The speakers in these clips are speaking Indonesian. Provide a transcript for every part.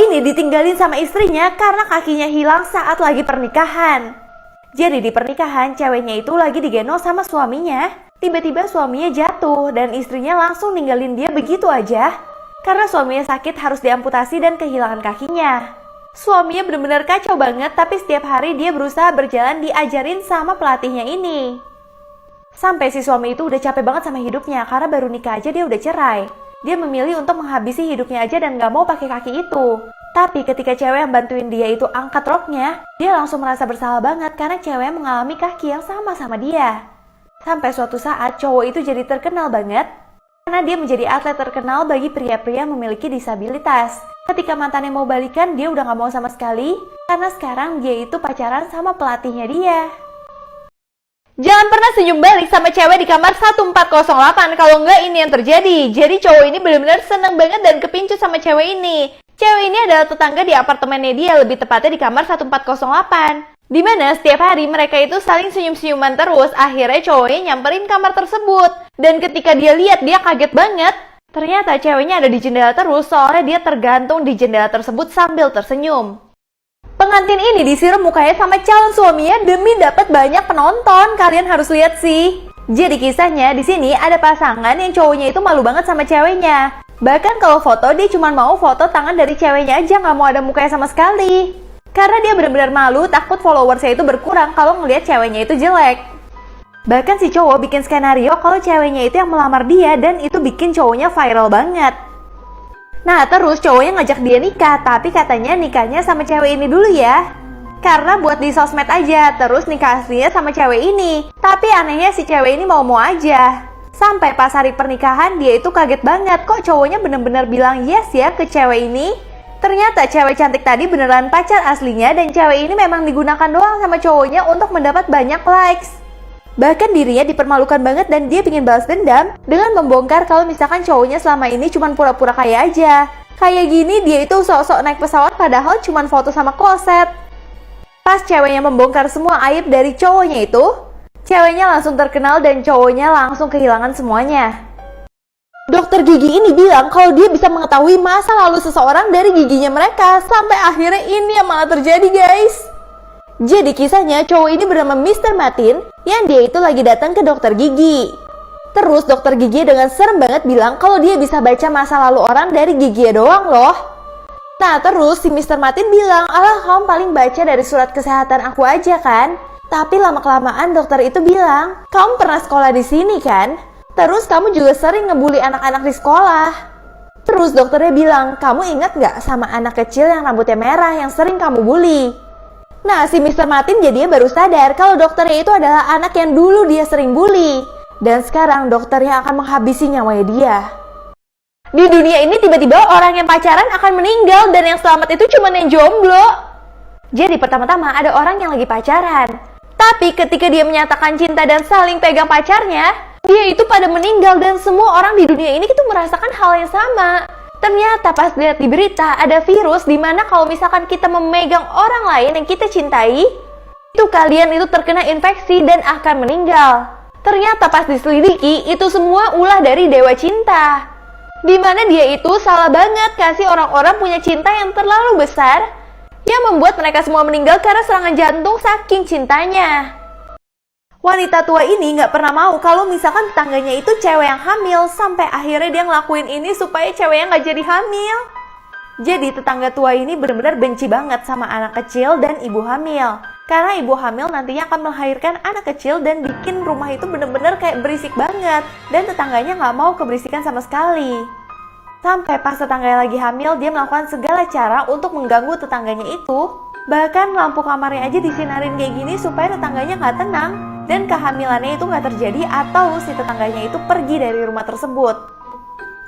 ini ditinggalin sama istrinya karena kakinya hilang saat lagi pernikahan. Jadi di pernikahan ceweknya itu lagi digendong sama suaminya. Tiba-tiba suaminya jatuh dan istrinya langsung ninggalin dia begitu aja. Karena suaminya sakit harus diamputasi dan kehilangan kakinya. Suaminya benar-benar kacau banget, tapi setiap hari dia berusaha berjalan diajarin sama pelatihnya ini. Sampai si suami itu udah capek banget sama hidupnya karena baru nikah aja dia udah cerai. Dia memilih untuk menghabisi hidupnya aja dan gak mau pakai kaki itu. Tapi ketika cewek yang bantuin dia itu angkat roknya, dia langsung merasa bersalah banget karena cewek mengalami kaki yang sama dia. Sampai suatu saat cowok itu jadi terkenal banget karena dia menjadi atlet terkenal bagi pria-pria memiliki disabilitas. Ketika mantannya mau balikan, dia udah gak mau sama sekali karena sekarang dia itu pacaran sama pelatihnya dia. Jangan pernah senyum balik sama cewek di kamar 1408, kalau enggak ini yang terjadi. Jadi cowok ini benar-benar seneng banget dan kepincut sama cewek ini. Cewek ini adalah tetangga di apartemennya dia, lebih tepatnya di kamar 1408. Dimana setiap hari mereka itu saling senyum-senyuman terus. Akhirnya cowoknya nyamperin kamar tersebut. Dan ketika dia lihat, dia kaget banget. Ternyata ceweknya ada di jendela terus, soalnya dia tergantung di jendela tersebut sambil tersenyum. Pengantin ini disiram mukanya sama calon suaminya demi dapat banyak penonton. Kalian harus lihat sih. Jadi kisahnya di sini ada pasangan yang cowoknya itu malu banget sama ceweknya. Bahkan kalau foto dia cuma mau foto tangan dari ceweknya aja, nggak mau ada mukanya sama sekali. Karena dia benar-benar malu, takut followersnya itu berkurang kalau ngelihat ceweknya itu jelek. Bahkan si cowok bikin skenario kalau ceweknya itu yang melamar dia dan itu bikin cowoknya viral banget. Nah terus cowoknya ngajak dia nikah, tapi katanya nikahnya sama cewek ini dulu ya. Karena buat di sosmed aja, terus nikah aslinya sama cewek ini. Tapi anehnya si cewek ini mau-mau aja. Sampai pas hari pernikahan dia itu kaget banget, kok cowoknya bener-bener bilang yes ya ke cewek ini. Ternyata cewek cantik tadi beneran pacar aslinya dan cewek ini memang digunakan doang sama cowoknya untuk mendapat banyak likes. Bahkan dirinya dipermalukan banget dan dia ingin balas dendam dengan membongkar kalau misalkan cowoknya selama ini cuma pura-pura kaya aja. Kayak gini dia itu sok-sok naik pesawat padahal cuma foto sama kloset. Pas ceweknya membongkar semua aib dari cowoknya itu, ceweknya langsung terkenal dan cowoknya langsung kehilangan semuanya. Dokter gigi ini bilang kalau dia bisa mengetahui masa lalu seseorang dari giginya mereka. Sampai akhirnya ini yang malah terjadi guys. Jadi kisahnya cowok ini bernama Mr. Martin yang dia itu lagi datang ke dokter gigi. Terus dokter gigi dengan serem banget bilang kalau dia bisa baca masa lalu orang dari giginya doang loh. Nah terus si Mr. Martin bilang, alah kamu paling baca dari surat kesehatan aku aja kan. Tapi lama-kelamaan dokter itu bilang, kamu pernah sekolah di sini kan? Terus kamu juga sering ngebully anak-anak di sekolah. Terus dokternya bilang, kamu ingat gak sama anak kecil yang rambutnya merah yang sering kamu bully? Nah si Mr. Martin jadinya baru sadar kalau dokternya itu adalah anak yang dulu dia sering bully. Dan sekarang dokternya akan menghabisi nyawanya dia. Di dunia ini tiba-tiba orang yang pacaran akan meninggal dan yang selamat itu cuma yang jomblo. Jadi pertama-tama ada orang yang lagi pacaran. Tapi ketika dia menyatakan cinta dan saling pegang pacarnya, dia itu pada meninggal dan semua orang di dunia ini itu merasakan hal yang sama. Ternyata pas lihat di berita ada virus di mana kalau misalkan kita memegang orang lain yang kita cintai, itu kalian itu terkena infeksi dan akan meninggal. Ternyata pas diselidiki itu semua ulah dari dewa cinta. Dimana dia itu salah banget kasih orang-orang punya cinta yang terlalu besar yang membuat mereka semua meninggal karena serangan jantung saking cintanya. Wanita tua ini gak pernah mau kalau misalkan tetangganya itu cewek yang hamil. Sampai akhirnya dia ngelakuin ini supaya ceweknya gak jadi hamil. Jadi tetangga tua ini benar-benar benci banget sama anak kecil dan ibu hamil. Karena ibu hamil nantinya akan melahirkan anak kecil dan bikin rumah itu benar-benar kayak berisik banget. Dan tetangganya gak mau keberisikan sama sekali. Sampai pas tetangganya lagi hamil, dia melakukan segala cara untuk mengganggu tetangganya itu. Bahkan lampu kamarnya aja disinarin kayak gini supaya tetangganya gak tenang. Dan kehamilannya itu gak terjadi atau si tetangganya itu pergi dari rumah tersebut.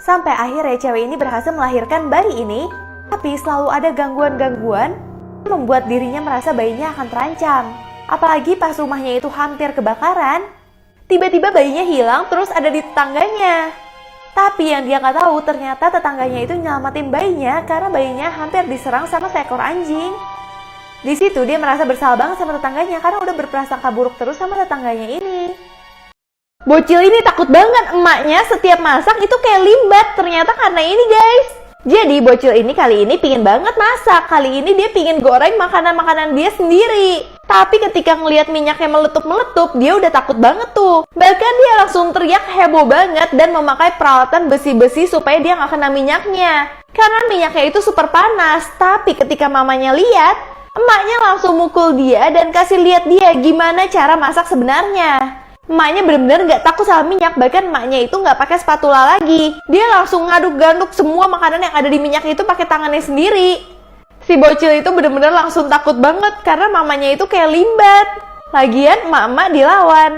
Sampai akhirnya cewek ini berhasil melahirkan bayi ini. Tapi selalu ada gangguan-gangguan membuat dirinya merasa bayinya akan terancam. Apalagi pas rumahnya itu hampir kebakaran, tiba-tiba bayinya hilang terus ada di tetangganya. Tapi yang dia gak tahu ternyata tetangganya itu nyelamatin bayinya karena bayinya hampir diserang sama seekor anjing. Di situ dia merasa bersalah banget sama tetangganya karena udah berprasangka buruk terus sama tetangganya ini. Bocil ini takut banget emaknya setiap masak itu kayak limbat. Ternyata karena ini guys. Jadi bocil ini kali ini pingin banget masak. Kali ini dia pingin goreng makanan-makanan dia sendiri. Tapi ketika ngelihat minyaknya meletup-meletup, dia udah takut banget tuh. Bahkan dia langsung teriak heboh banget dan memakai peralatan besi-besi supaya dia nggak kena minyaknya. Karena minyaknya itu super panas. Tapi ketika mamanya lihat, emaknya langsung mukul dia dan kasih lihat dia gimana cara masak sebenarnya. Emaknya bener-bener gak takut sama minyak, bahkan emaknya itu gak pakai spatula lagi. Dia langsung ngaduk-gaduk semua makanan yang ada di minyak itu pakai tangannya sendiri. Si bocil itu bener-bener langsung takut banget karena mamanya itu kayak limbat. Lagian emak-emak dilawan.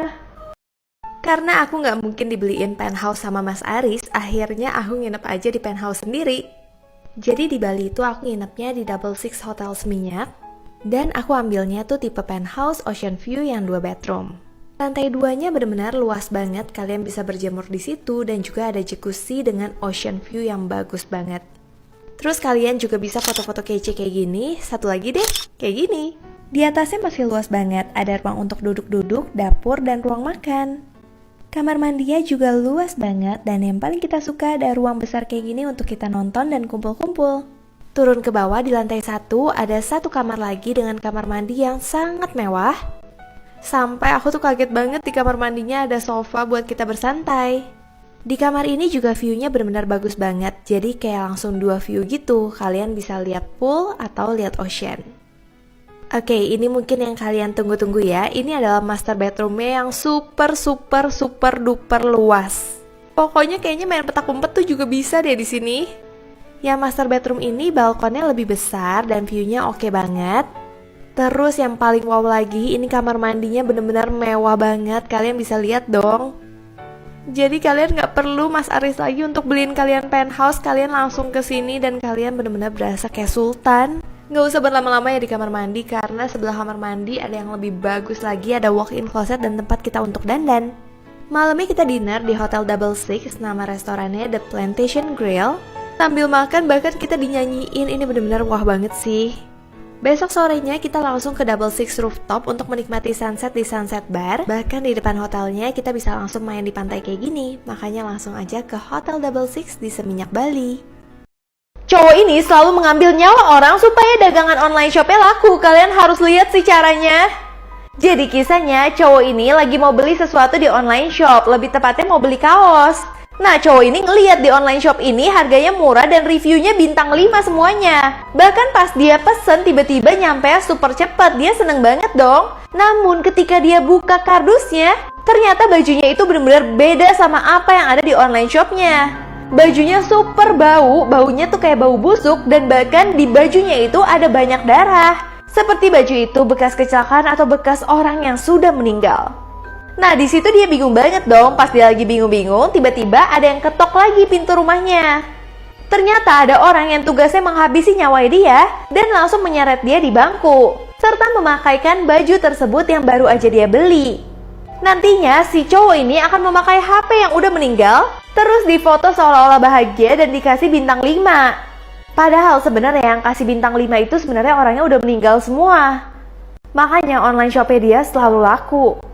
Karena aku gak mungkin dibeliin penthouse sama Mas Aris, akhirnya aku nginep aja di penthouse sendiri. Jadi di Bali itu aku nginepnya di Double Six Hotel Seminyak. Dan aku ambilnya tuh tipe penthouse ocean view yang 2 bedroom. Lantai 2-nya benar-benar luas banget, kalian bisa berjemur di situ dan juga ada jacuzzi dengan ocean view yang bagus banget. Terus kalian juga bisa foto-foto kece kayak gini, satu lagi deh, kayak gini. Di atasnya masih luas banget, ada ruang untuk duduk-duduk, dapur, dan ruang makan. Kamar mandinya juga luas banget dan yang paling kita suka ada ruang besar kayak gini untuk kita nonton dan kumpul-kumpul. Turun ke bawah di lantai 1 ada satu kamar lagi dengan kamar mandi yang sangat mewah. Sampai aku tuh kaget banget di kamar mandinya ada sofa buat kita bersantai. Di kamar ini juga view-nya benar-benar bagus banget. Jadi kayak langsung 2 view gitu. Kalian bisa lihat pool atau lihat ocean. Oke, ini mungkin yang kalian tunggu-tunggu ya. Ini adalah master bedroom-nya yang super duper luas. Pokoknya kayaknya main petak umpet tuh juga bisa deh di sini. Yang master bedroom ini balkonnya lebih besar dan view-nya oke banget. Terus yang paling wow lagi, ini kamar mandinya bener-bener mewah banget. Kalian bisa lihat dong. Jadi kalian gak perlu Mas Aris lagi untuk beliin kalian penthouse. Kalian langsung ke sini dan kalian bener-bener berasa kayak sultan. Gak usah berlama-lama ya di kamar mandi, karena sebelah kamar mandi ada yang lebih bagus lagi. Ada walk-in closet dan tempat kita untuk dandan. Malamnya kita dinner di Hotel Double Six. Nama restorannya The Plantation Grill. Sambil makan bahkan kita dinyanyiin. Ini bener-bener wah banget sih. Besok sorenya kita langsung ke Double Six Rooftop untuk menikmati sunset di Sunset Bar. Bahkan di depan hotelnya kita bisa langsung main di pantai kayak gini. Makanya langsung aja ke Hotel Double Six di Seminyak, Bali. Cowok ini selalu mengambil nyawa orang supaya dagangan online shopnya laku. Kalian harus lihat sih caranya. Jadi kisahnya cowok ini lagi mau beli sesuatu di online shop. Lebih tepatnya mau beli kaos. Nah, cowok ini ngeliat di online shop ini harganya murah dan reviewnya bintang 5 semuanya. Bahkan pas dia pesen tiba-tiba nyampe super cepat, dia seneng banget dong. Namun ketika dia buka kardusnya, ternyata bajunya itu benar-benar beda sama apa yang ada di online shopnya. Bajunya super bau, baunya tuh kayak bau busuk dan bahkan di bajunya itu ada banyak darah. Seperti baju itu bekas kecelakaan atau bekas orang yang sudah meninggal. Nah, di situ dia bingung banget dong. Pas dia lagi bingung-bingung, tiba-tiba ada yang ketok lagi pintu rumahnya. Ternyata ada orang yang tugasnya menghabisi nyawa dia dan langsung menyeret dia di bangku, serta memakaikan baju tersebut yang baru aja dia beli. Nantinya si cowok ini akan memakai HP yang udah meninggal, terus difoto seolah-olah bahagia dan dikasih bintang 5. Padahal sebenarnya yang kasih bintang 5 itu sebenarnya orangnya udah meninggal semua. Makanya online shopnya dia selalu laku.